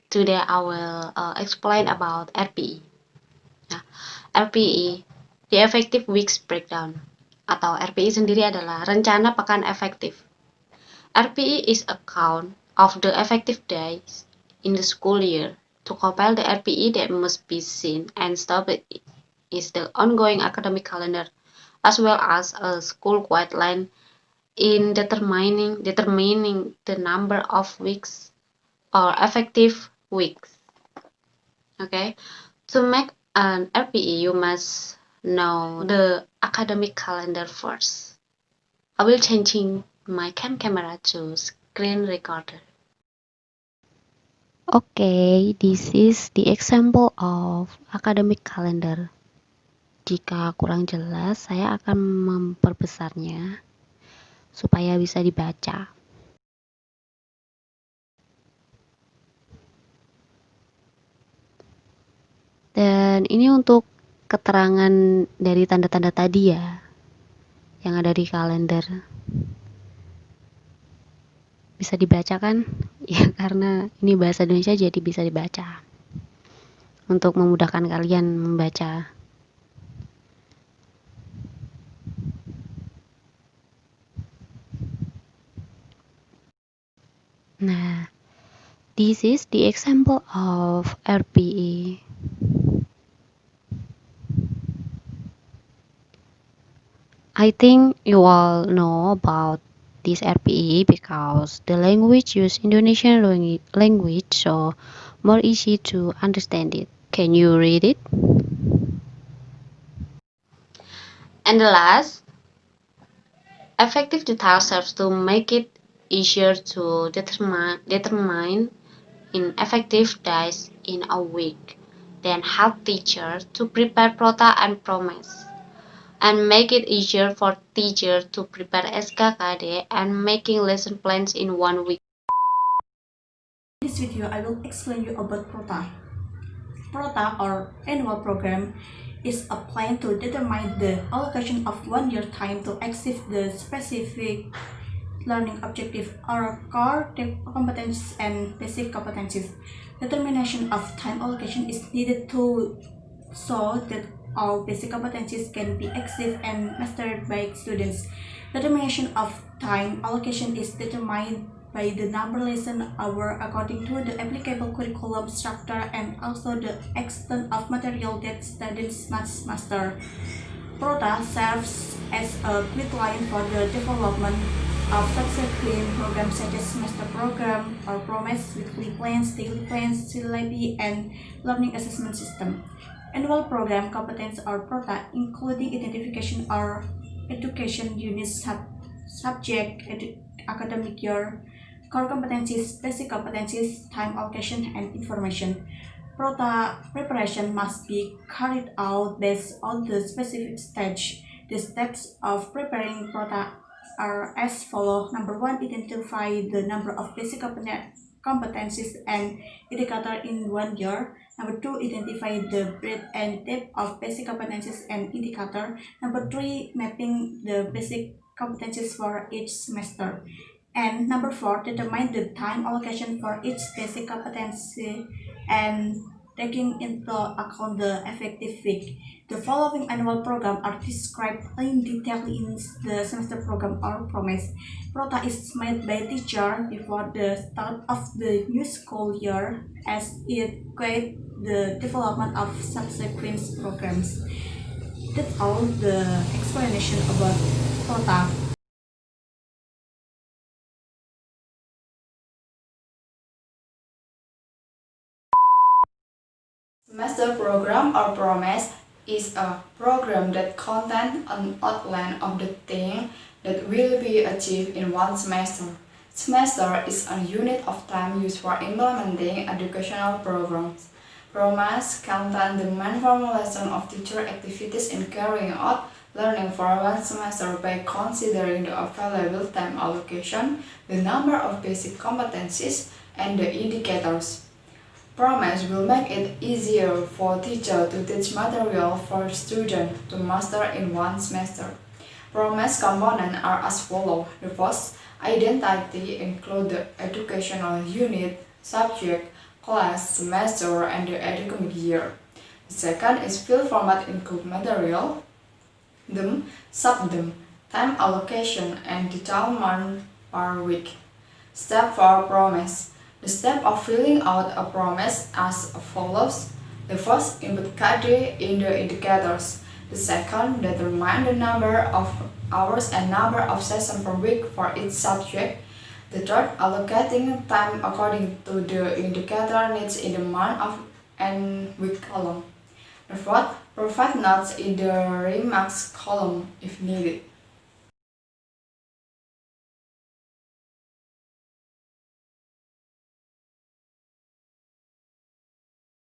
Today I will explain about RPE. Nah, RPE, the Effective Weeks Breakdown, atau RPE sendiri adalah rencana pekan efektif. RPE is a count of the effective days in the school year. To compile the RPE that must be seen and stopped is the ongoing academic calendar, as well as a school guideline in determining the number of weeks or effective weeks. Okay, to make an RPE, you must know the academic calendar first. I will changing my camera to screen recorder. Okay, this is the example of academic calendar. Jika kurang jelas, saya akan memperbesarnya supaya bisa dibaca. Dan ini untuk keterangan dari tanda-tanda tadi ya, yang ada di kalender. Bisa dibaca kan? Ya, karena ini bahasa Indonesia jadi bisa dibaca. Untuk memudahkan kalian membaca. Nah, this is the example of RPE. I think you all know about this RPE because the language used Indonesian language, so more easy to understand it. Can you read it? And the last, effective detail serves to make it easier to determine ineffective days in a week, then help teachers to prepare ProTA and ProMes, and make it easier for teachers to prepare SKKD and making lesson plans in 1 week. In this video, I will explain you about ProTa. ProTa, or annual program, is a plan to determine the allocation of 1 year time to achieve the specific learning objective or core competencies and basic competencies. Determination of time allocation is needed to so that all basic competencies can be achieved and mastered by students. Determination of time allocation is determined by the number lesson hour according to the applicable curriculum structure and also the extent of material that students must master. ProTA serves as a guideline for the development of subsequent programs such as semester program or ProMes, weekly plans, daily plans, syllabi, and learning assessment system. Annual program competence or ProTA, including identification or education units, subject, academic year, core competencies, basic competencies, time allocation, and information. ProTA preparation must be carried out based on the specific stage. The steps of preparing ProTA are as follows. Number 1, identify the number of basic competencies and indicator in 1 year. Number 2, identify the breadth and depth of basic competencies and indicator. Number 3, mapping the basic competencies for each semester. And number 4, determine the time allocation for each basic competency and taking into account the effective week. The following annual program are described in detail in the semester program or ProMes. ProTA is made by teacher before the start of the new school year as it guides the development of subsequent programs. That's all the explanation about ProTA. Semester program or ProMes is a program that contains an outline of the thing that will be achieved in one semester. Semester is a unit of time used for implementing educational programs. ProMes contains the main formulation of teacher activities in carrying out learning for one semester by considering the available time allocation, the number of basic competencies, and the indicators. ProMes will make it easier for teachers to teach material for students to master in one semester. ProMes components are as follows. The first, identity, include the educational unit, subject, class, semester, and the academic year. The second is field format include material, them, sub-them, time allocation, and detailed month per week. Step 4 Promise. The step of filling out a promise as follows. The first, input KD in the indicators. The second, determine the number of hours and number of sessions per week for each subject. The third, allocating time according to the indicator needs in the month of and week column. The fourth, provide notes in the remarks column if needed.